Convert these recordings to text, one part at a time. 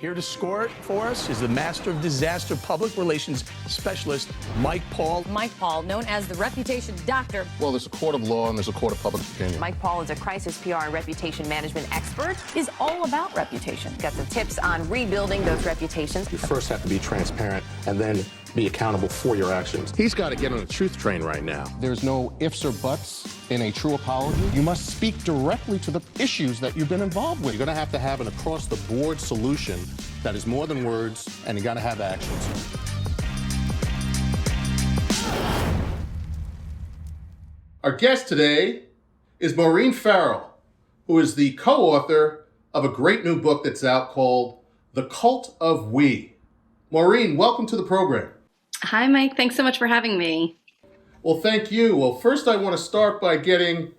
Here to score it for us is the master of disaster public relations specialist, Mike Paul. Mike Paul, known as the reputation doctor. Well, there's a court of law and there's a court of public opinion. Mike Paul is a crisis PR and reputation management expert. Is all about reputation. Got some tips on rebuilding those reputations. You first have to be transparent and then be accountable for your actions. He's got to get on a truth train right now. There's no ifs or buts in a true apology. You must speak directly to the issues that you've been involved with. You're going to have an across-the-board solution that is more than words, and you got to have actions. Our guest today is Maureen Farrell, who is the co-author of a great new book that's out called The Cult of We. Maureen, welcome to the program. Hi, Mike. Thanks so much for having me. Well, thank you. Well, first I want to start by getting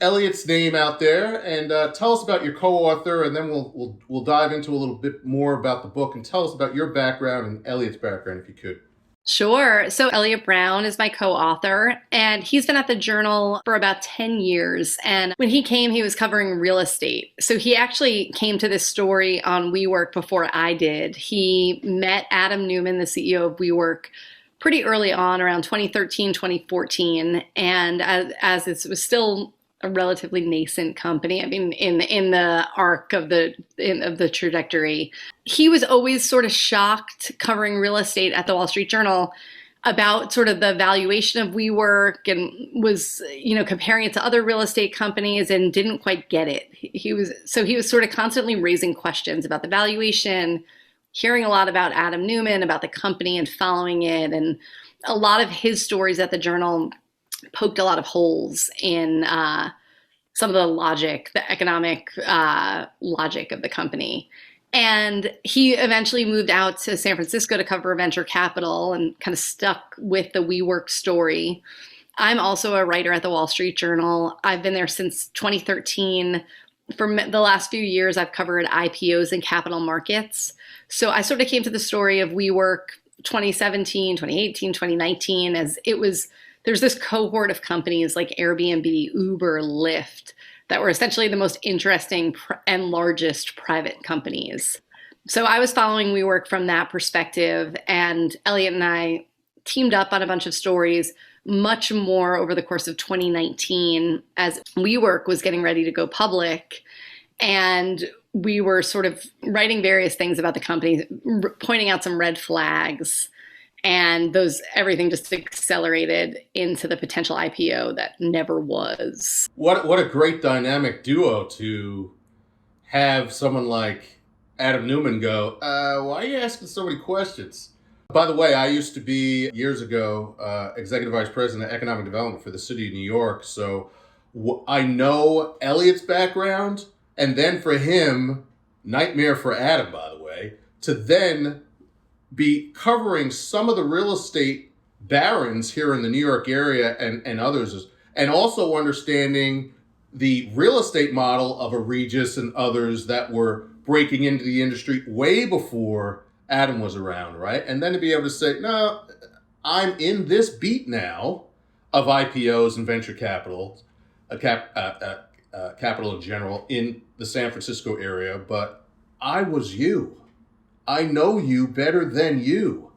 Eliot's name out there and tell us about your co-author, and then we'll dive into a little bit more about the book and tell us about your background and Eliot's background, if you could. Sure. So Eliot Brown is my co-author, and he's been at the Journal for about 10 years. And when he came, he was covering real estate. So he actually came to this story on WeWork before I did. He met Adam Neumann, the CEO of WeWork, pretty early on, around 2013, 2014. And as it was still a relatively nascent company, I mean, in the arc of the trajectory, he was always sort of shocked covering real estate at the Wall Street Journal about sort of the valuation of WeWork, and was, comparing it to other real estate companies and didn't quite get it. He was sort of constantly raising questions about the valuation, hearing a lot about Adam Neumann, about the company, and following it. And a lot of his stories at the Journal poked a lot of holes in some of the economic logic of the company. And he eventually moved out to San Francisco to cover venture capital and kind of stuck with the WeWork story. I'm also a writer at the Wall Street Journal. I've been there since 2013. For the last few years, I've covered IPOs and capital markets. So I sort of came to the story of WeWork 2017, 2018, 2019, as there's this cohort of companies like Airbnb, Uber, Lyft, that were essentially the most interesting and largest private companies. So I was following WeWork from that perspective, and Eliot and I teamed up on a bunch of stories, much more over the course of 2019 as WeWork was getting ready to go public. And we were sort of writing various things about the company, pointing out some red flags, and everything just accelerated into the potential IPO that never was. What a great dynamic duo to have someone like Adam Neumann go, why are you asking so many questions? By the way, I used to be, years ago, Executive Vice President of Economic Development for the City of New York. So I know Eliot's background, and then for him, nightmare for Adam, by the way, to then be covering some of the real estate barons here in the New York area and others, and also understanding the real estate model of a Regis and others that were breaking into the industry way before Adam was around, right? And then to be able to say, no, I'm in this beat now of IPOs and venture capital, capital in general in the San Francisco area, but I was you. I know you better than you.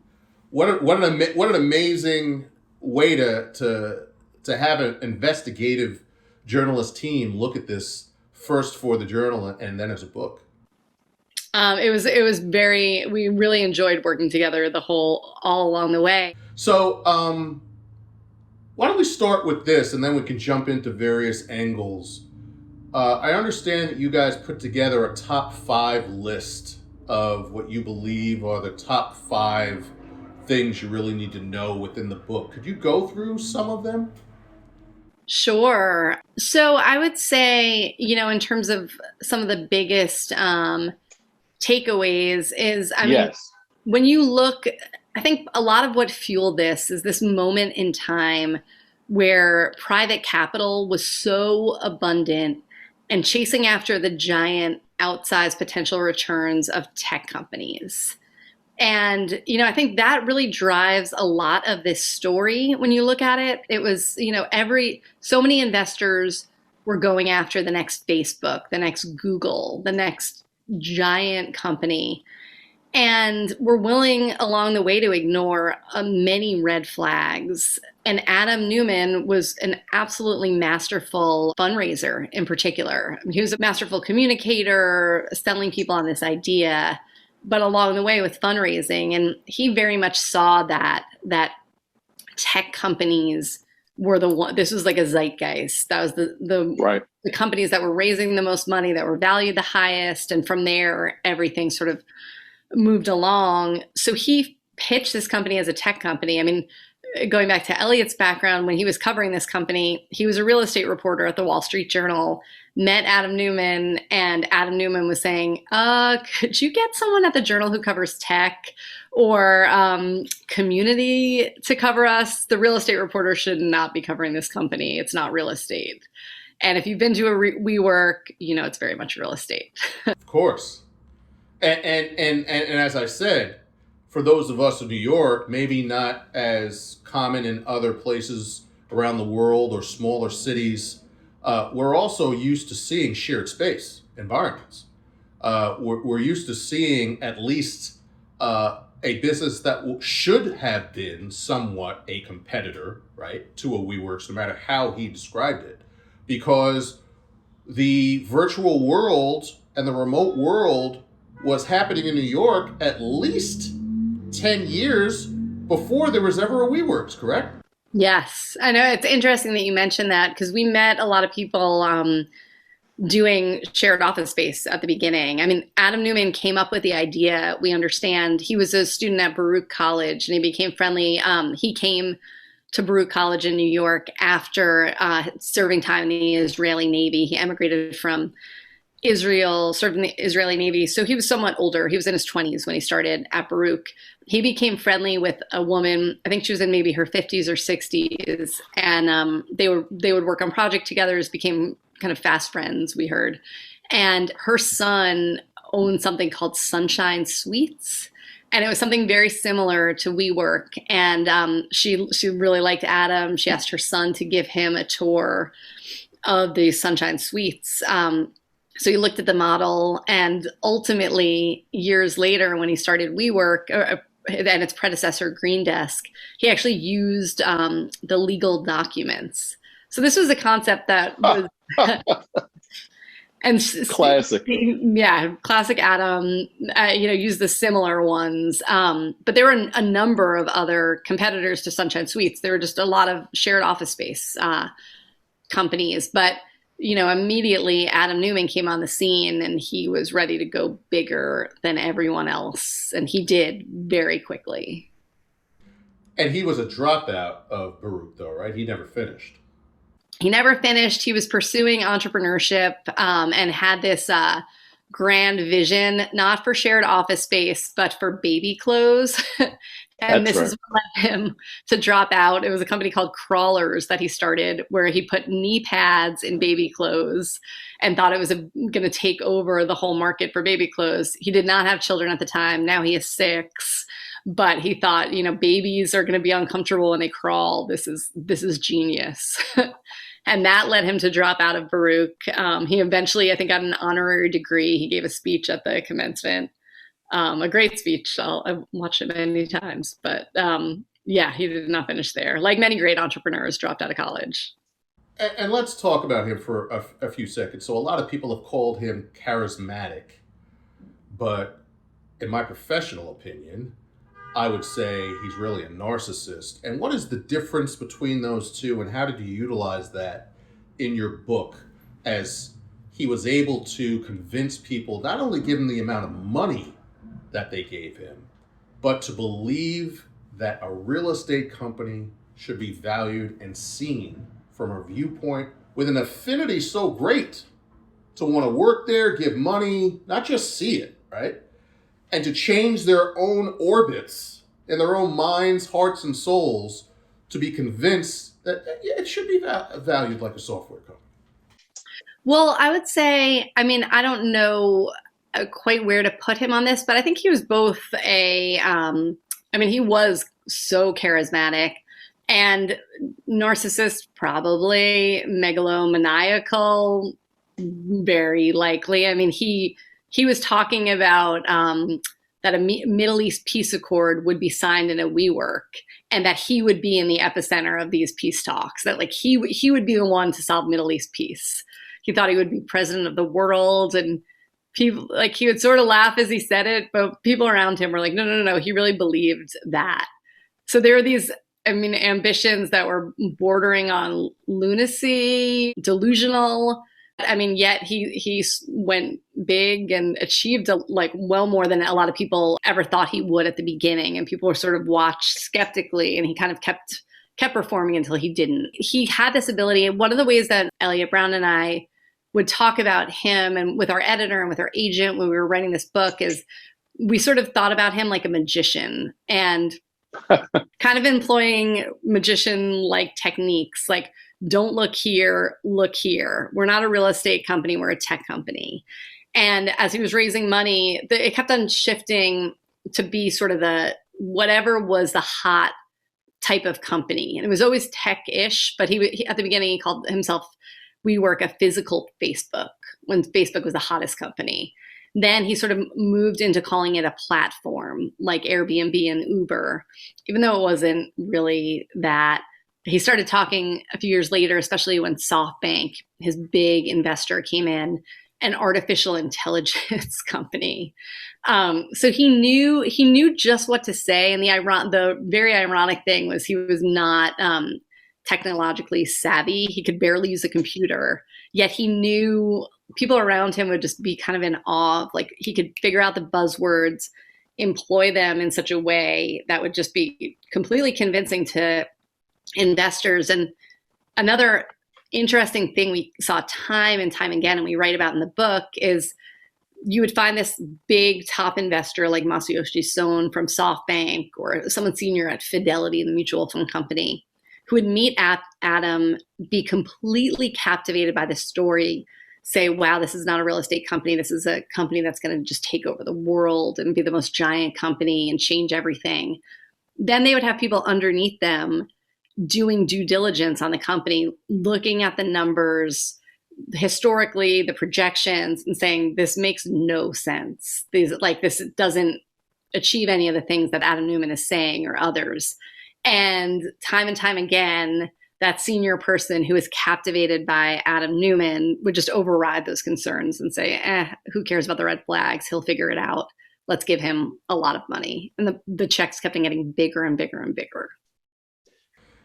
What an amazing way to have an investigative journalist team look at this first for the Journal and then as a book. We really enjoyed working together all along the way. So why don't we start with this, and then we can jump into various angles. I understand that you guys put together a top 5 list of what you believe are the top 5 things you really need to know within the book. Could you go through some of them? Sure. So I would say, in terms of some of the biggest takeaways is, mean, when you look, I think a lot of what fueled this is this moment in time where private capital was so abundant and chasing after the giant outsized potential returns of tech companies. And, I think that really drives a lot of this story. When you look at it, it was, so many investors were going after the next Facebook, the next Google, the next giant company. and were willing along the way to ignore many red flags. And Adam Neumann was an absolutely masterful fundraiser in particular. He was a masterful communicator, selling people on this idea, but along the way with fundraising. And he very much saw that tech companies were the one. This was like a zeitgeist. That was the companies that were raising the most money, that were valued the highest. And from there, everything sort of moved along. So he pitched this company as a tech company. I mean, going back to Eliot's background, when he was covering this company, he was a real estate reporter at the Wall Street Journal, met Adam Neumann, and Adam Neumann was saying, could you get someone at the Journal who covers tech or community to cover us? The real estate reporter should not be covering this company. It's not real estate. And if you've been to a WeWork, you know it's very much real estate. Of course. And as I said, for those of us in New York, maybe not as common in other places around the world or smaller cities, we're also used to seeing shared space environments. We're used to seeing at least a business that should have been somewhat a competitor, right, to a WeWorks, no matter how he described it, because the virtual world and the remote world was happening in New York at least 10 years before there was ever a WeWorks, correct? Yes. I know it's interesting that you mentioned that because we met a lot of people doing shared office space at the beginning. I mean, Adam Neumann came up with the idea. We understand he was a student at Baruch College and he became friendly. He came to Baruch College in New York after serving time in the Israeli Navy. He emigrated from Israel, served in the Israeli Navy. So he was somewhat older. He was in his 20s when he started at Baruch. He became friendly with a woman, I think she was in maybe her 50s or 60s. And they would work on project together, became kind of fast friends, we heard. And her son owned something called Sunshine Suites. And it was something very similar to WeWork. And she really liked Adam. She asked her son to give him a tour of the Sunshine Suites. So he looked at the model, and ultimately, years later, when he started WeWork and its predecessor, Green Desk, he actually used the legal documents. So this was a concept that was and classic. Yeah, classic Adam. Used the similar ones, but there were a number of other competitors to Sunshine Suites. There were just a lot of shared office space companies, but immediately Adam Neumann came on the scene and he was ready to go bigger than everyone else. And he did very quickly. And he was a dropout of Baruch, though, right? He never finished. He never finished. He was pursuing entrepreneurship and had this grand vision, not for shared office space, but for baby clothes. And this is what led him to drop out. It was a company called Crawlers that he started, where he put knee pads in baby clothes and thought it was going to take over the whole market for baby clothes. He did not have children at the time. Now he has 6. But he thought, babies are going to be uncomfortable when they crawl. This is genius. And that led him to drop out of Baruch. He eventually, I think, got an honorary degree. He gave a speech at the commencement. A great speech. I've watched it many times, but he did not finish there. Like many great entrepreneurs, dropped out of college. And let's talk about him for a few seconds. So a lot of people have called him charismatic, but in my professional opinion, I would say he's really a narcissist. And what is the difference between those two, and how did you utilize that in your book as he was able to convince people, not only give him the amount of money that they gave him, but to believe that a real estate company should be valued and seen from a viewpoint with an affinity so great to want to work there, give money, not just see it, right? And to change their own orbits in their own minds, hearts, and souls to be convinced that it should be valued like a software company. Well, I would say, I don't know quite where to put him on this, but I think he was both he was so charismatic and narcissist, probably megalomaniacal, very likely. He was talking about that a Middle East peace accord would be signed in a WeWork, and that he would be in the epicenter of these peace talks, that like he would be the one to solve Middle East peace. He thought he would be president of the world, and people, like, he would sort of laugh as he said it, but people around him were like, no, he really believed that. So there are these, ambitions that were bordering on lunacy, delusional. Yet he went big and achieved well more than a lot of people ever thought he would at the beginning. And people were sort of watched skeptically, and he kind of kept performing until he didn't. He had this ability. And one of the ways that Eliot Brown and I would talk about him, and with our editor and with our agent when we were writing this book, is we sort of thought about him like a magician, and kind of employing magician-like techniques, like, don't look here, look here. We're not a real estate company, we're a tech company. And as he was raising money, it kept on shifting to be sort of whatever was the hot type of company. And it was always tech-ish, but he at the beginning, he called himself WeWork a physical Facebook, when Facebook was the hottest company. Then he sort of moved into calling it a platform like Airbnb and Uber, even though it wasn't really that. He started talking a few years later, especially when SoftBank, his big investor, came in, an artificial intelligence company. So he knew just what to say. And the very ironic thing was he was not technologically savvy. He could barely use a computer, yet he knew people around him would just be kind of in awe. Like, he could figure out the buzzwords, employ them in such a way that would just be completely convincing to investors. And another interesting thing we saw time and time again, and we write about in the book, is you would find this big top investor like Masayoshi Son from SoftBank, or someone senior at Fidelity, the mutual fund company, who would meet Adam, be completely captivated by the story, say, wow, this is not a real estate company. This is a company that's going to just take over the world and be the most giant company and change everything. Then they would have people underneath them doing due diligence on the company, looking at the numbers, historically, the projections, and saying, this makes no sense. This doesn't achieve any of the things that Adam Neumann is saying, or others. And time again, that senior person who is captivated by Adam Neumann would just override those concerns and say, who cares about the red flags? He'll figure it out. Let's give him a lot of money. And the checks kept on getting bigger and bigger and bigger.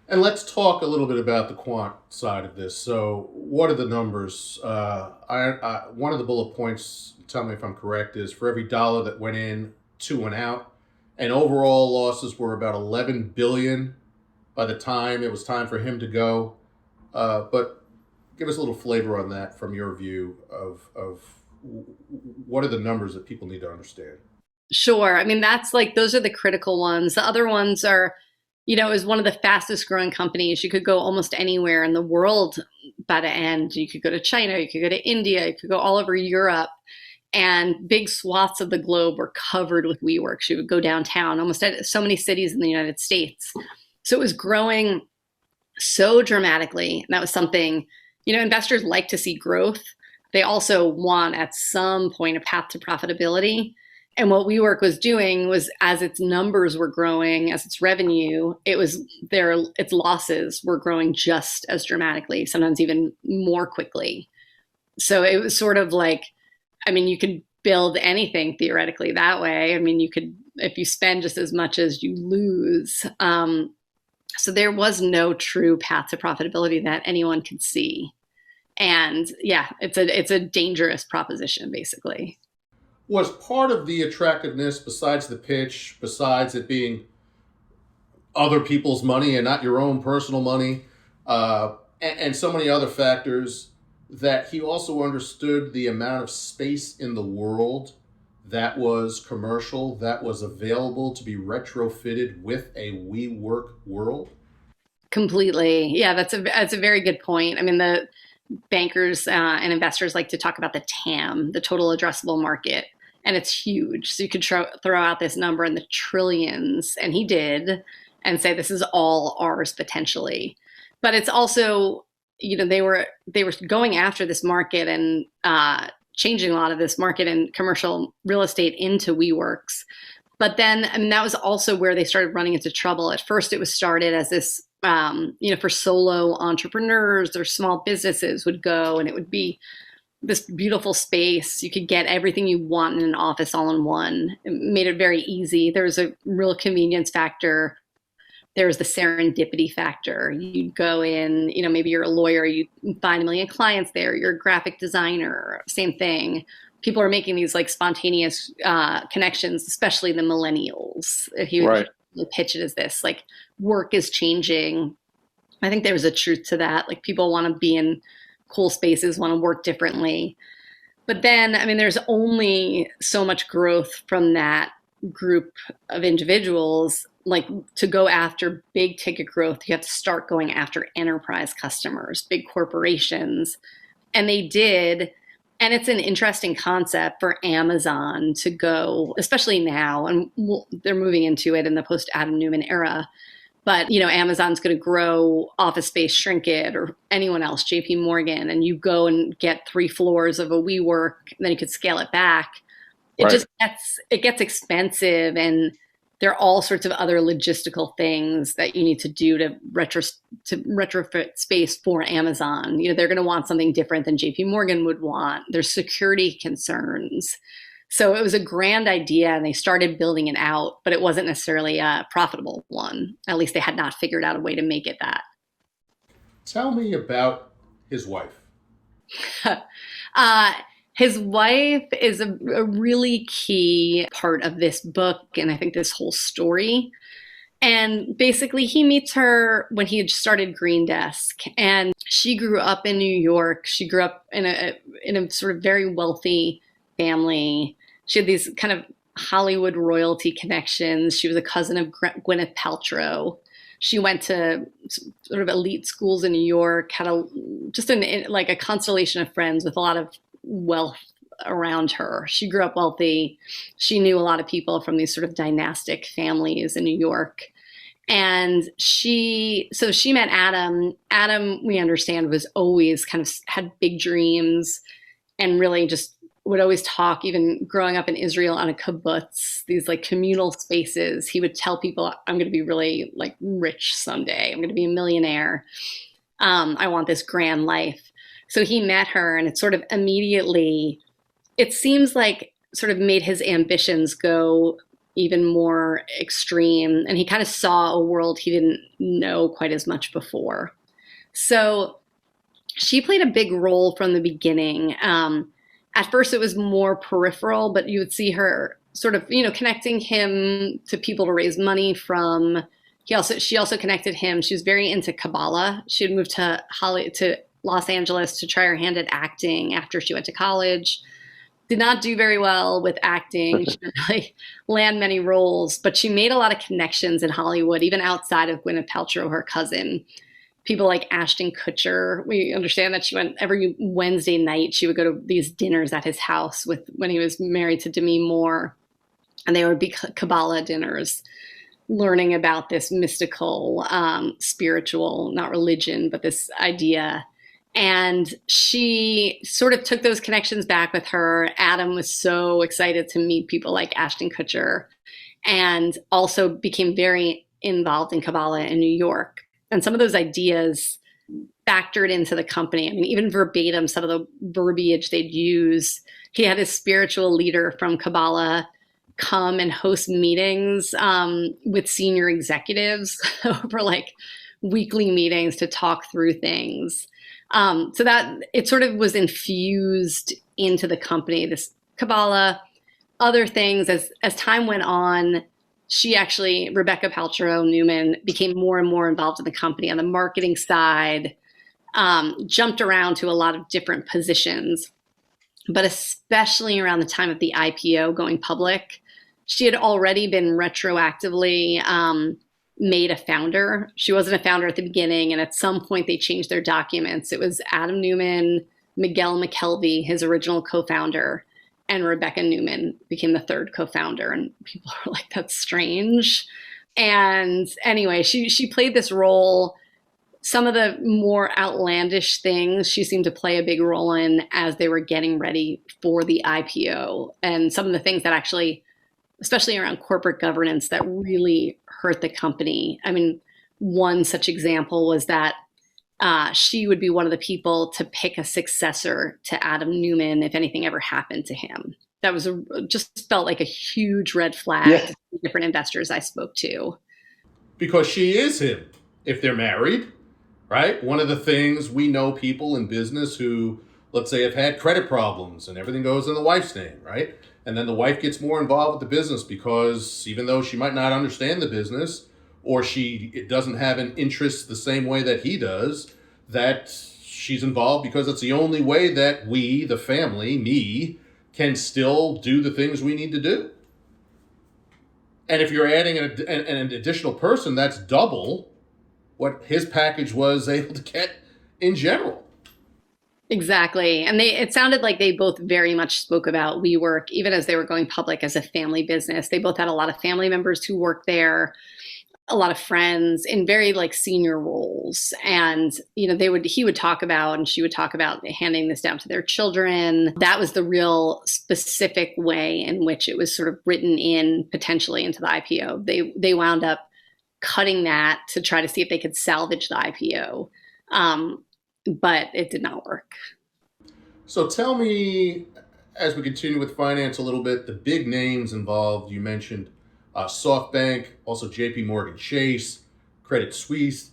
And let's talk a little bit about the quant side of this. So what are the numbers? One of the bullet points, tell me if I'm correct, is for every dollar that went in, 2 went out. And overall losses were about $11 billion by the time it was time for him to go. But give us a little flavor on that from your view of what are the numbers that people need to understand? Sure. That's those are the critical ones. The other ones are, it was one of the fastest growing companies. You could go almost anywhere in the world by the end. You could go to China, you could go to India, you could go all over Europe. And big swaths of the globe were covered with WeWork. She would go downtown, almost at so many cities in the United States. So it was growing so dramatically. And that was something, investors like to see growth. They also want at some point a path to profitability. And what WeWork was doing was, as its numbers were growing, as its revenue, its losses were growing just as dramatically, sometimes even more quickly. So it was sort of like, you could build anything theoretically that way. You could, if you spend just as much as you lose. So there was no true path to profitability that anyone could see. And yeah, it's a dangerous proposition, basically. Was part of the attractiveness, besides the pitch, besides it being other people's money and not your own personal money, and so many other factors, that he also understood the amount of space in the world that was commercial, that was available to be retrofitted with a WeWork world? Completely. Yeah, that's a very good point. The bankers and investors like to talk about the TAM, the total addressable market, and it's huge. So you could throw out this number in the trillions, and he did, and say this is all ours potentially. But it's also, they were going after this market and changing a lot of this market and commercial real estate into WeWorks. But then, I mean, that was also where they started running into trouble. At first, it was started as this, for solo entrepreneurs or small businesses would go, and it would be this beautiful space. You could get everything you want in an office all in one. It made it very easy. There was a real convenience factor. There was the serendipity factor. You'd go in, maybe you're a lawyer, you find a million clients there. You're a graphic designer, same thing. People are making these like spontaneous connections, especially the millennials. He would pitch it as this, like, work is changing. I think there's a truth to that. Like, people want to be in cool spaces, want to work differently. But then, I mean, there's only so much growth from that group of individuals. Like, to go after big ticket growth, you have to start going after enterprise customers, big corporations. And they did. And it's an interesting concept for Amazon to go, especially now, and they're moving into it in the post-Adam Neumann era. But, Amazon's going to grow office space, shrink it, or anyone else, JP Morgan, and you go and get 3 floors of a WeWork, and then you could scale it back. It gets expensive, and there are all sorts of other logistical things that you need to do to retrofit space for Amazon. They're going to want something different than JP Morgan would want. There's security concerns. So it was a grand idea, and they started building it out, but it wasn't necessarily a profitable one. At least they had not figured out a way to make it that. Tell me about his wife. His wife is a really key part of this book, and I think this whole story. And basically, he meets her when he had started Green Desk, and she grew up in New York. She grew up in a sort of very wealthy family. She had these kind of Hollywood royalty connections. She was a cousin of Gwyneth Paltrow. She went to sort of elite schools in New York, had a constellation of friends with a lot of wealth around her. She grew up wealthy. She knew a lot of people from these sort of dynastic families in New York. And she met Adam. Adam, we understand, was always kind of had big dreams and really just would always talk, even growing up in Israel on a kibbutz, these like communal spaces. He would tell people, I'm going to be really like rich someday. I'm going to be a millionaire. I want this grand life. So he met her, and it sort of immediately, it seems like sort of made his ambitions go even more extreme. And he kind of saw a world he didn't know quite as much before. So she played a big role from the beginning. At first it was more peripheral, but you would see her sort of, connecting him to people to raise money from. She also connected him. She was very into Kabbalah. She had moved to Los Angeles to try her hand at acting after she went to college. Did not do very well with acting. She didn't really land many roles, but she made a lot of connections in Hollywood, even outside of Gwyneth Paltrow, her cousin. People like Ashton Kutcher. We understand that she went every Wednesday night. She would go to these dinners at his house when he was married to Demi Moore. And they would be Kabbalah dinners, learning about this mystical, spiritual, not religion, but this idea. And she sort of took those connections back with her. Adam was so excited to meet people like Ashton Kutcher, and also became very involved in Kabbalah in New York. And some of those ideas factored into the company. I mean, even verbatim, some of the verbiage they'd use. He had his spiritual leader from Kabbalah come and host meetings with senior executives for like weekly meetings to talk through things. So that it sort of was infused into the company, this Kabbalah, other things. As time went on, Rebecca Paltrow Neumann became more and more involved in the company on the marketing side, jumped around to a lot of different positions, but especially around the time of the IPO going public, she had already been retroactively made a founder. She wasn't a founder at the beginning, and at some point they changed their documents. It was Adam Neumann, Miguel McKelvey, his original co-founder, and Rebecca Neumann became the third co-founder. And people are like, that's strange. And anyway, she played this role some of the more outlandish things she seemed to play a big role in as they were getting ready for the IPO. And some of the things that actually, especially around corporate governance, that really hurt the company. I mean, one such example was that she would be one of the people to pick a successor to Adam Neumann if anything ever happened to him. That was just felt like a huge red flag to different investors I spoke to. Because she is him if they're married, right? One of the things, we know people in business who, let's say, have had credit problems and everything goes in the wife's name, right? And then the wife gets more involved with the business because even though she might not understand the business, or it doesn't have an interest the same way that he does, that she's involved because it's the only way that we, the family, me, can still do the things we need to do. And if you're adding an additional person, that's double what his package was able to get in general. Exactly. And it sounded like they both very much spoke about WeWork, even as they were going public as a family business. They both had a lot of family members who worked there, a lot of friends in very like senior roles. And, you know, he would talk about, and she would talk about handing this down to their children. That was the real specific way in which it was sort of written in potentially into the IPO. They wound up cutting that to try to see if they could salvage the IPO. But it did not work. So tell me, as we continue with finance a little bit, the big names involved. You mentioned SoftBank, also JP Morgan Chase, Credit Suisse,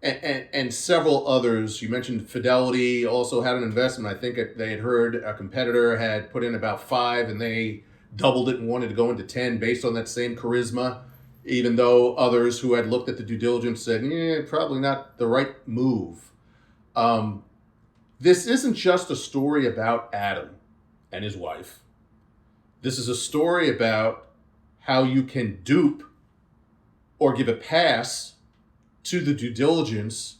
and several others. You mentioned Fidelity also had an investment. I think they had heard a competitor had put in about 5 and they doubled it and wanted to go into 10 based on that same charisma, even though others who had looked at the due diligence said, probably not the right move. This isn't just a story about Adam and his wife. This is a story about how you can dupe or give a pass to the due diligence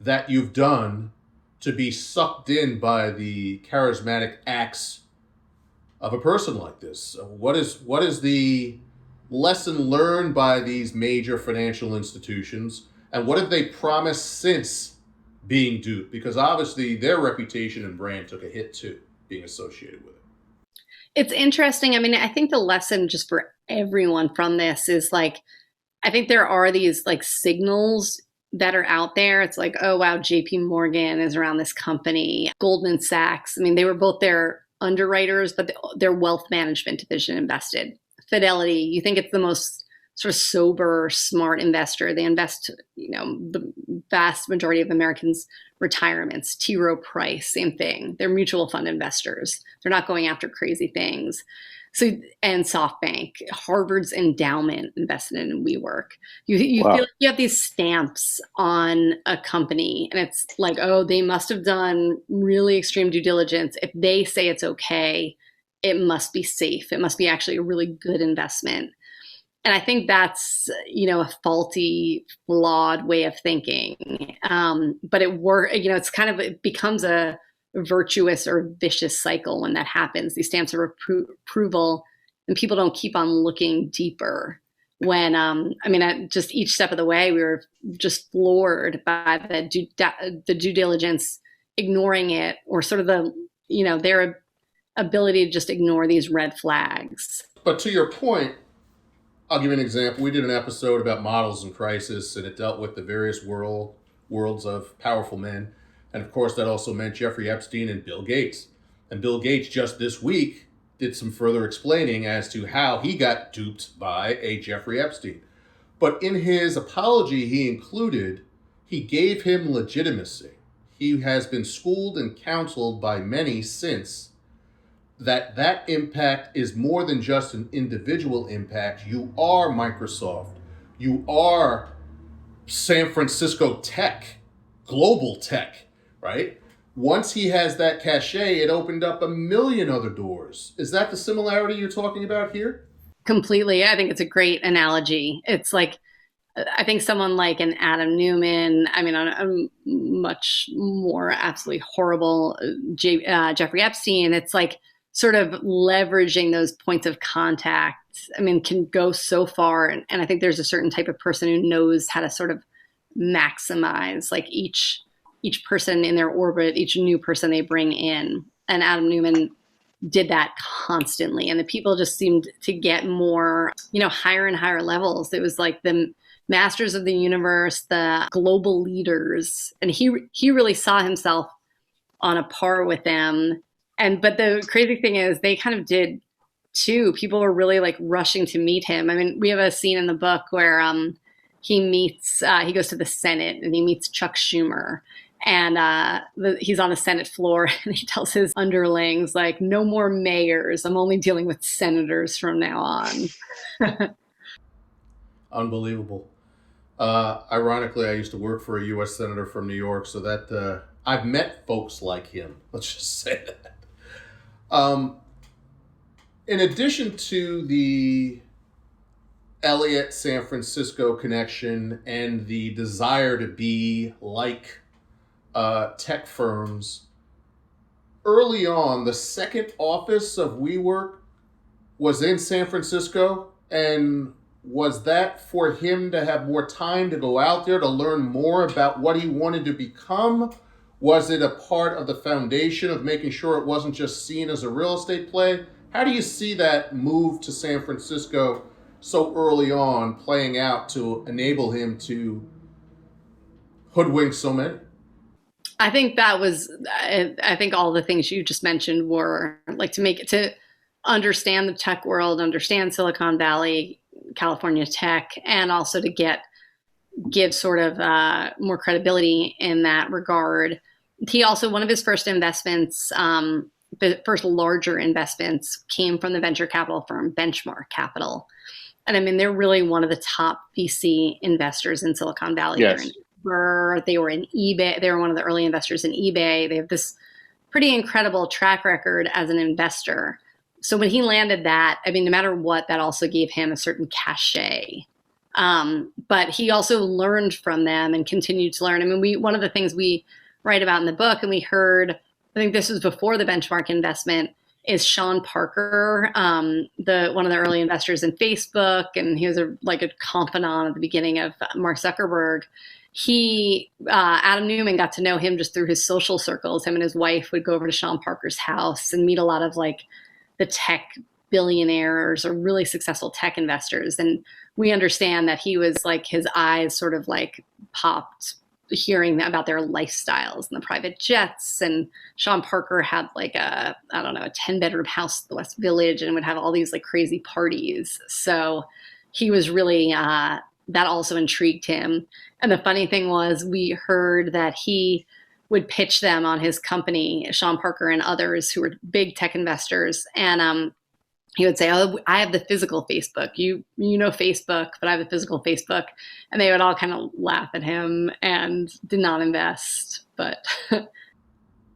that you've done to be sucked in by the charismatic acts of a person like this. What is the lesson learned by these major financial institutions, and what have they promised since being duped? Because obviously their reputation and brand took a hit too, being associated with it. It's interesting. I mean, I think the lesson just for everyone from this is like, I think there are these like signals that are out there. It's like, oh, wow, JP Morgan is around this company. Goldman Sachs, I mean, they were both their underwriters, but their wealth management division invested. Fidelity, you think it's the most sort of sober, smart investor. They invest, the vast majority of Americans' retirements. T. Rowe Price, same thing. They're mutual fund investors. They're not going after crazy things. So, and SoftBank, Harvard's endowment invested in WeWork. You feel like you have these stamps on a company, and it's like, oh, they must have done really extreme due diligence. If they say it's okay, it must be safe. It must be actually a really good investment. And I think that's, a faulty, flawed way of thinking. But it becomes a virtuous or vicious cycle when that happens. These stamps of approval, and people don't keep on looking deeper. When, at just each step of the way, we were just floored by the due diligence, ignoring it, or sort of their ability to just ignore these red flags. But to your point, I'll give you an example. We did an episode about models in crisis, and it dealt with the various worlds of powerful men. And of course, that also meant Jeffrey Epstein and Bill Gates. And Bill Gates just this week did some further explaining as to how he got duped by a Jeffrey Epstein. But in his apology, he gave him legitimacy. He has been schooled and counseled by many since that impact is more than just an individual impact. You are Microsoft. You are San Francisco tech, global tech, right? Once he has that cachet, it opened up a million other doors. Is that the similarity you're talking about here? Completely. I think it's a great analogy. It's like, I think someone like an Adam Neumann, on a much more absolutely horrible Jeffrey Epstein, it's like, sort of leveraging those points of contact, can go so far. And I think there's a certain type of person who knows how to sort of maximize like each person in their orbit, each new person they bring in. And Adam Neumann did that constantly. And the people just seemed to get more, higher and higher levels. It was like the masters of the universe, the global leaders. And he really saw himself on a par with them. But the crazy thing is they kind of did too. People were really like rushing to meet him. I mean, we have a scene in the book where he goes to the Senate and he meets Chuck Schumer. And he's on the Senate floor and he tells his underlings, like, no more mayors. I'm only dealing with senators from now on. Unbelievable. Ironically, I used to work for a U.S. senator from New York, so that I've met folks like him. Let's just say that. In addition to the Eliot San Francisco connection and the desire to be like tech firms, early on, the second office of WeWork was in San Francisco. And was that for him to have more time to go out there to learn more about what he wanted to become? Was it a part of the foundation of making sure it wasn't just seen as a real estate play? How do you see that move to San Francisco so early on playing out to enable him to hoodwink so many? I think all the things you just mentioned were like to understand the tech world, understand Silicon Valley, California tech, and also to give sort of more credibility in that regard. He also, one of his first investments, the first larger investments came from the venture capital firm Benchmark Capital. And I mean, they're really one of the top VC investors in Silicon Valley. Yes. They were in eBay. They were one of the early investors in eBay. They have this pretty incredible track record as an investor. So when he landed that, I mean, no matter what, that also gave him a certain cachet. But he also learned from them and continued to learn. I mean, one of the things we write about in the book, and we heard, I think this was before the Benchmark investment, is Sean Parker, one of the early investors in Facebook, and he was a confidant at the beginning of Mark Zuckerberg. Adam Neumann got to know him just through his social circles. Him and his wife would go over to Sean Parker's house and meet a lot of like the tech billionaires or really successful tech investors. And we understand that he was like, his eyes sort of like popped hearing about their lifestyles and the private jets. And Sean Parker had like a 10-bedroom house in the West Village and would have all these like crazy parties. So he was really, that also intrigued him. And the funny thing was we heard that he would pitch them on his company, Sean Parker and others who were big tech investors. And he would say, oh, I have the physical Facebook. You know Facebook, but I have the physical Facebook. And they would all kind of laugh at him and did not invest. But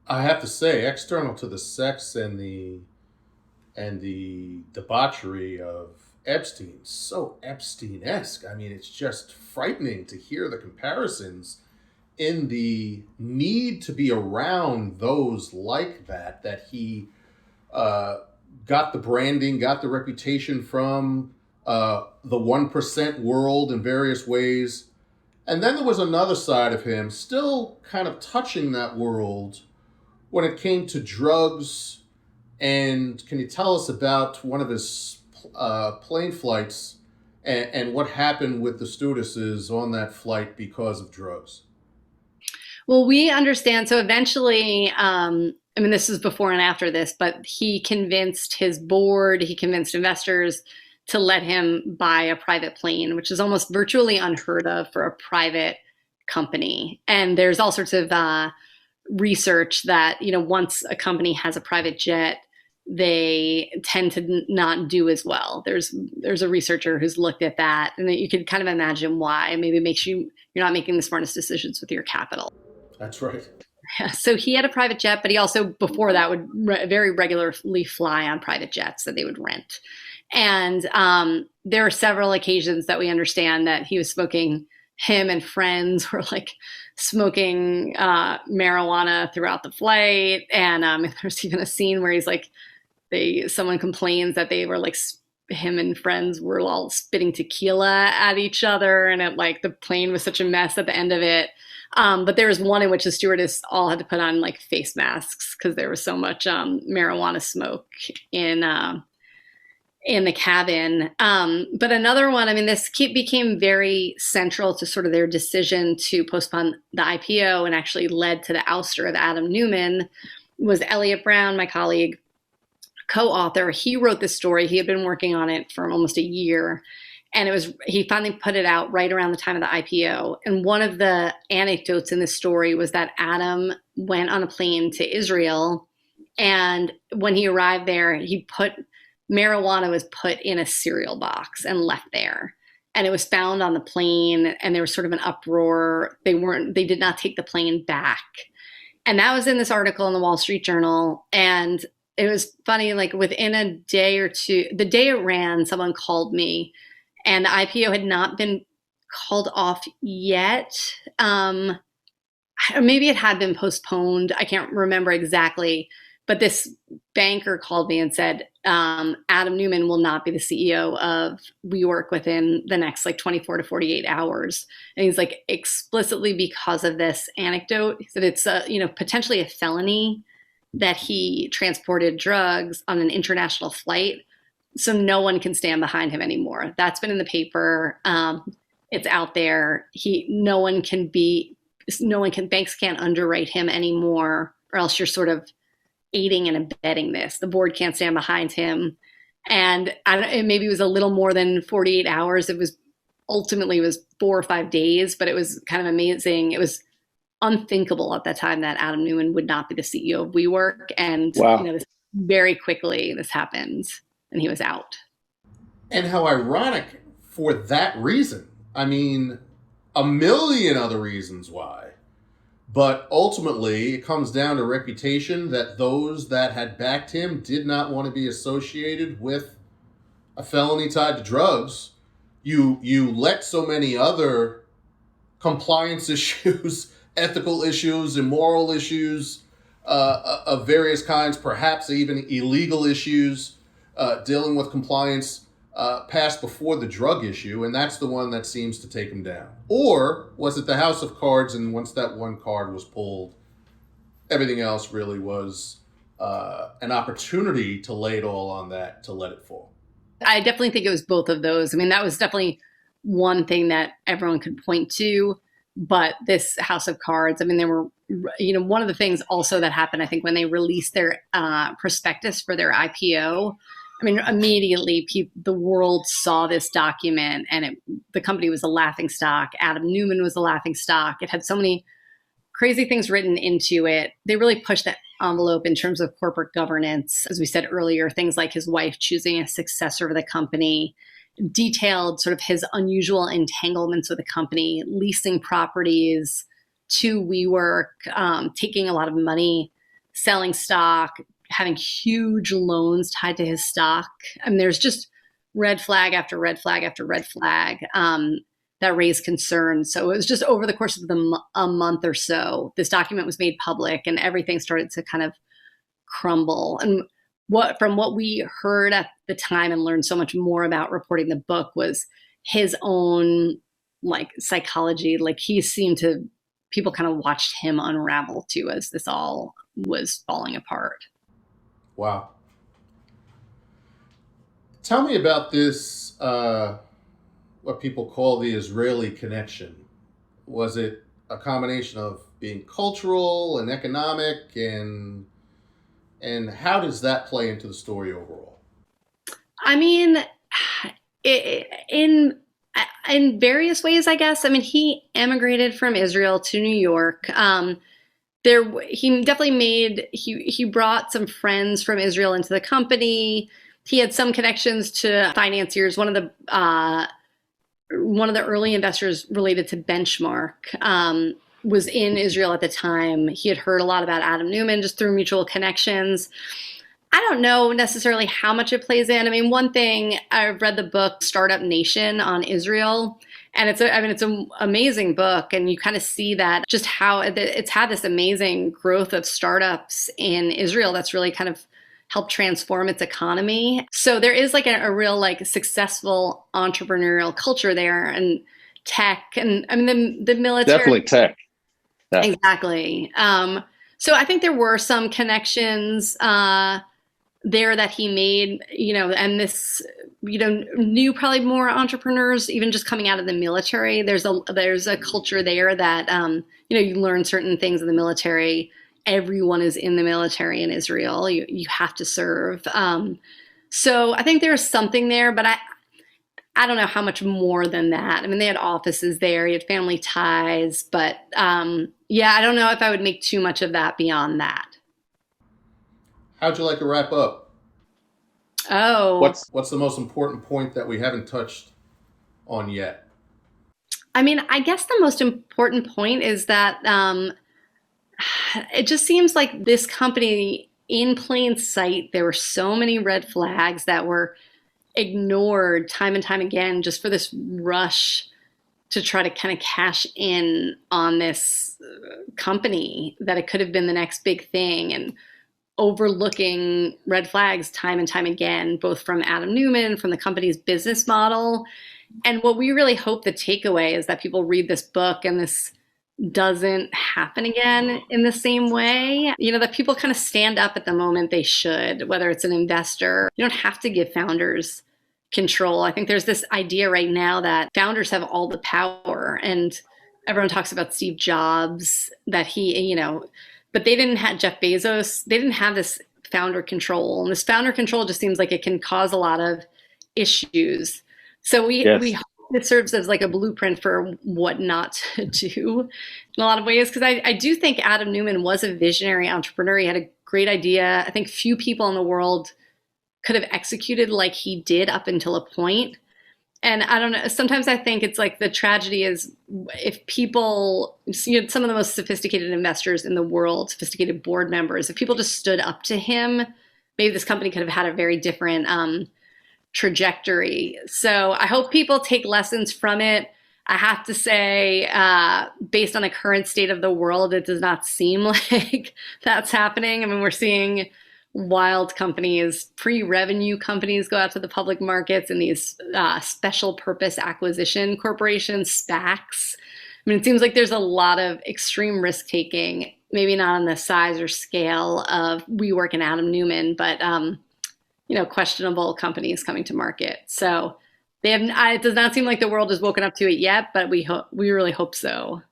I have to say, external to the sex and the debauchery of Epstein, so Epstein-esque. I mean, it's just frightening to hear the comparisons in the need to be around those like that he got the branding, got the reputation from the 1% world in various ways. And then there was another side of him still kind of touching that world when it came to drugs. And can you tell us about one of his plane flights and what happened with the stewardesses on that flight because of drugs? Well, we understand. So eventually, I mean, this is before and after this, but he convinced his board, he convinced investors to let him buy a private plane, which is almost virtually unheard of for a private company. And there's all sorts of research that, once a company has a private jet, they tend to not do as well. There's a researcher who's looked at that, and you can kind of imagine why. Maybe it makes you're not making the smartest decisions with your capital. That's right. Yeah, so he had a private jet, but he also, before that, would very regularly fly on private jets that they would rent. And there are several occasions that we understand that he was smoking, him and friends were like smoking marijuana throughout the flight. And there's even a scene where he's like, someone complains that they were like him and friends were all spitting tequila at each other, and the plane was such a mess at the end of it. But there was one in which the stewardess all had to put on face masks because there was so much marijuana smoke in the cabin. But another one, this became very central to sort of their decision to postpone the IPO and actually led to the ouster of Adam Neumann, was Eliot Brown, my colleague, co-author. He wrote this story. He had been working on it for almost a year. And he finally put it out right around the time of the IPO. And one of the anecdotes in this story was that Adam went on a plane to Israel. And when he arrived there, marijuana was put in a cereal box and left there. And it was found on the plane, and there was sort of an uproar. They did not take the plane back. And that was in this article in the Wall Street Journal. And it was funny, within a day or two, the day it ran, someone called me, and the IPO had not been called off yet. Maybe it had been postponed. I can't remember exactly. But this banker called me and said, Adam Neumann will not be the CEO of WeWork within the next 24 to 48 hours. And he's explicitly because of this anecdote, he said it's potentially a felony that he transported drugs on an international flight. So no one can stand behind him anymore. That's been in the paper. It's out there. Banks can't underwrite him anymore, or else you're sort of aiding and abetting this. The board can't stand behind him. And maybe it was a little more than 48 hours. It was 4 or 5 days, but it was kind of amazing. It was unthinkable at that time that Adam Neumann would not be the CEO of WeWork. And wow. Very quickly this happened and he was out. And how ironic for that reason. A million other reasons why. But ultimately, it comes down to reputation, that those that had backed him did not want to be associated with a felony tied to drugs. You let so many other compliance issues, ethical issues, immoral issues of various kinds, perhaps even illegal issues dealing with compliance pass before the drug issue, and that's the one that seems to take him down. Or was it the house of cards, and once that one card was pulled, everything else really was an opportunity to lay it all on that, to let it fall? I definitely think it was both of those. That was definitely one thing that everyone could point to, but this house of cards, there were, one of the things also that happened, I think, when they released their prospectus for their IPO, immediately the world saw this document, and the company was a laughingstock. Adam Neumann was a laughingstock. It had so many crazy things written into it. They really pushed that envelope in terms of corporate governance. As we said earlier, things like his wife choosing a successor of the company, detailed sort of his unusual entanglements with the company, leasing properties to WeWork, taking a lot of money, selling stock, having huge loans tied to his stock. There's just red flag after red flag after red flag that raised concern. So it was just over the course of a month or so, this document was made public and everything started to kind of crumble. And from what we heard at the time and learned so much more about reporting the book was his own psychology. People kind of watched him unravel too as this all was falling apart. Wow. Tell me about this, what people call the Israeli connection. Was it a combination of being cultural and economic, and how does that play into the story overall? In various ways, I guess. He emigrated from Israel to New York. He definitely he brought some friends from Israel into the company. He had some connections to financiers. One of the early investors related to Benchmark was in Israel at the time. He had heard a lot about Adam Neumann just through mutual connections. I don't know necessarily how much it plays in. One thing, I've read the book Startup Nation on Israel, and it's an amazing book, and you kind of see that just how it's had this amazing growth of startups in Israel that's really kind of help transform its economy. So there is like a real like successful entrepreneurial culture there, and tech, and I mean the military. Definitely tech. Yeah. Exactly. So I think there were some connections there that he made, and this, knew probably more entrepreneurs, even just coming out of the military. There's a culture there that, you learn certain things in the military. Everyone is in the military in Israel. You have to serve. So I think there's something there, but I don't know how much more than that. I mean, they had offices there, you had family ties, but yeah, I don't know if I would make too much of that beyond that. How'd you like to wrap up? Oh. What's the most important point that we haven't touched on yet? I mean, I guess the most important point is that it just seems like this company, in plain sight, there were so many red flags that were ignored time and time again just for this rush to try to kind of cash in on this company, that it could have been the next big thing, and overlooking red flags time and time again, both from Adam Neumann, from the company's business model. And what we really hope the takeaway is that people read this book and this doesn't happen again in the same way. That people kind of stand up at the moment they should, whether it's an investor. You don't have to give founders control. I think there's this idea right now that founders have all the power, and everyone talks about Steve Jobs, that he, but they didn't have Jeff Bezos. They didn't have this founder control, and this founder control just seems like it can cause a lot of issues. So we hope it serves as like a blueprint for what not to do in a lot of ways, because I do think Adam Neumann was a visionary entrepreneur. He had a great idea. I think few people in the world could have executed like he did up until a point. And I don't know, sometimes I think it's like the tragedy is if people, some of the most sophisticated investors in the world, sophisticated board members, if people just stood up to him, maybe this company could have had a very different trajectory. So I hope people take lessons from it. I have to say, based on the current state of the world, it does not seem like that's happening. I mean, we're seeing wild companies, pre-revenue companies go out to the public markets, and these special purpose acquisition corporations, SPACs. I mean, it seems like there's a lot of extreme risk taking, maybe not on the size or scale of WeWork and Adam Neumann, but questionable companies coming to market. So it does not seem like the world has woken up to it yet, but we really hope so.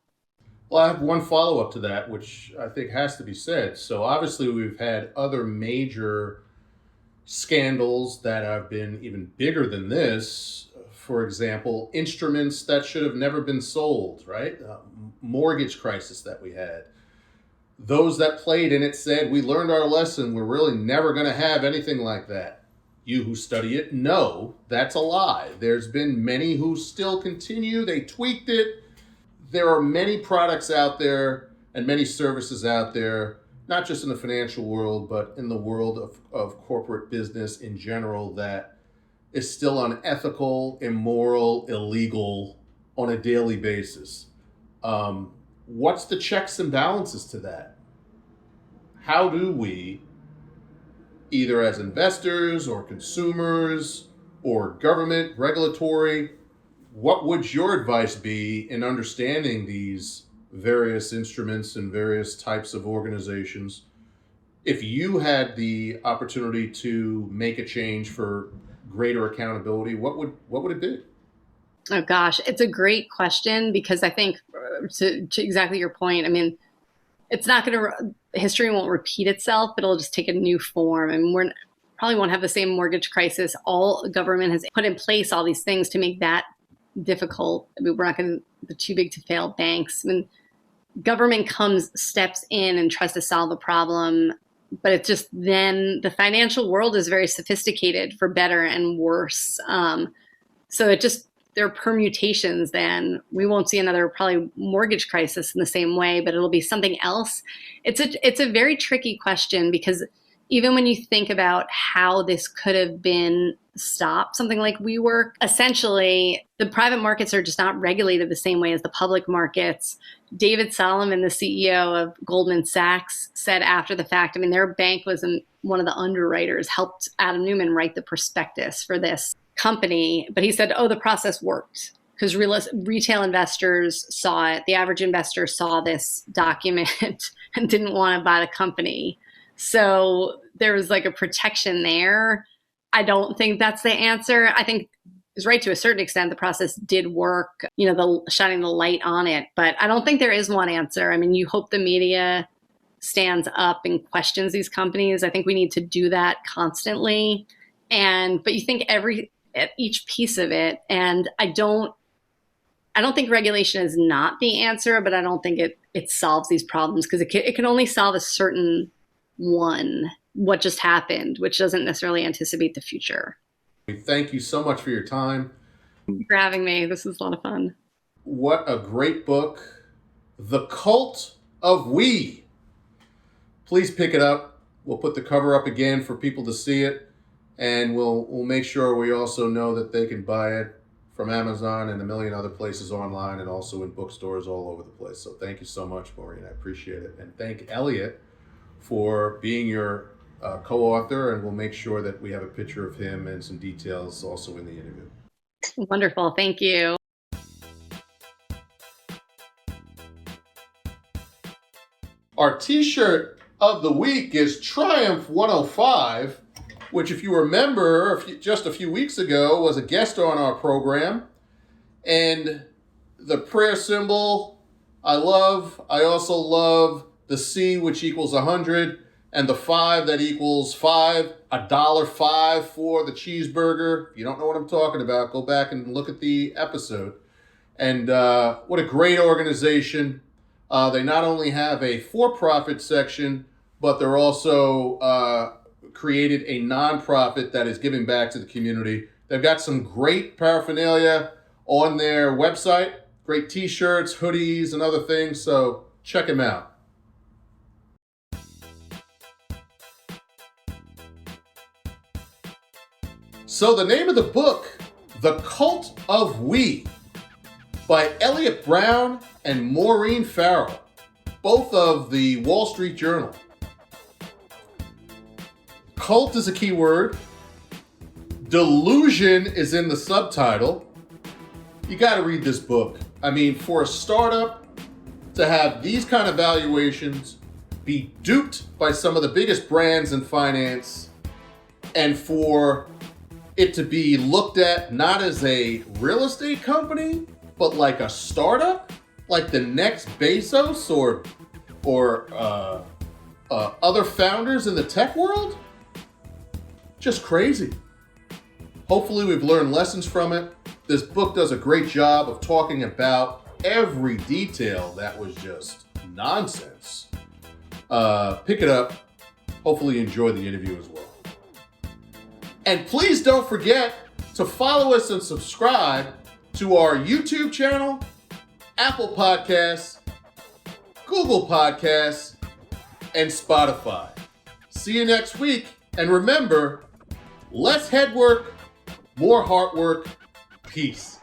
Well, I have one follow-up to that, which I think has to be said. So obviously we've had other major scandals that have been even bigger than this. For example, instruments that should have never been sold, right? Mortgage crisis that we had. Those that played in it said, we learned our lesson. We're really never going to have anything like that. You who study it know that's a lie. There's been many who still continue. They tweaked it. There are many products out there and many services out there, not just in the financial world, but in the world of corporate business in general, that is still unethical, immoral, illegal on a daily basis. What's the checks and balances to that? How do we, either as investors or consumers or government, regulatory, what would your advice be in understanding these various instruments and various types of organizations? If you had the opportunity to make a change for greater accountability, what would it be? Oh gosh, it's a great question, because I think to exactly your point, I mean, it's not going to, history won't repeat itself, but it'll just take a new form. And we're probably won't have the same mortgage crisis. All government has put in place all these things to make that difficult. I mean, we're not going to, the too big to fail banks. I mean, government steps in and tries to solve a problem, but it's just then the financial world is very sophisticated for better and worse. So there are permutations then. We won't see another probably mortgage crisis in the same way, but it'll be something else. It's a very tricky question, because even when you think about how this could have been stopped, something like WeWork, essentially the private markets are just not regulated the same way as the public markets. David Solomon, the CEO of Goldman Sachs, said after the fact, I mean, their bank was one of the underwriters, helped Adam Neumann write the prospectus for this company. But he said, oh, the process worked because retail investors saw it. The average investor saw this document and didn't want to buy the company. So there was like a protection there. I don't think that's the answer. I think it's right to a certain extent. The process did work, shining the light on it. But I don't think there is one answer. I mean, you hope the media stands up and questions these companies. I think we need to do that constantly. But you think each piece of it. And I don't think regulation is not the answer, but I don't think it solves these problems because it can only solve a certain one, what just happened, which doesn't necessarily anticipate the future. Thank you so much for your time. Thank you for having me. This was a lot of fun. What a great book. The Cult of We. Please pick it up. We'll put the cover up again for people to see it. And we'll make sure we also know that they can buy it from Amazon and a million other places online and also in bookstores all over the place. So thank you so much, Maureen. I appreciate it. And thank Eliot for being your co-author, and we'll make sure that we have a picture of him and some details also in the interview. Wonderful. Thank you. Our t-shirt of the week is Triumph 105, which, if you remember, just a few weeks ago was a guest on our program. And the prayer symbol I love. I also love the C, which equals 100, and the 5 that equals 5, $1.05 for the cheeseburger. If you don't know what I'm talking about, go back and look at the episode. And what a great organization. They not only have a for-profit section, but they're also created a nonprofit that is giving back to the community. They've got some great paraphernalia on their website, great t-shirts, hoodies, and other things, so check them out. So the name of the book, The Cult of We, by Eliot Brown and Maureen Farrell, both of the Wall Street Journal. Cult is a key word. Delusion is in the subtitle. You got to read this book. I mean, for a startup to have these kind of valuations, be duped by some of the biggest brands in finance, and for it to be looked at not as a real estate company, but like a startup, like the next Bezos or other founders in the tech world, just crazy. Hopefully we've learned lessons from it. This book does a great job of talking about every detail that was just nonsense. Pick it up. Hopefully you enjoy the interview as well. And please don't forget to follow us and subscribe to our YouTube channel, Apple Podcasts, Google Podcasts, and Spotify. See you next week. And remember, less head work, more heart work. Peace.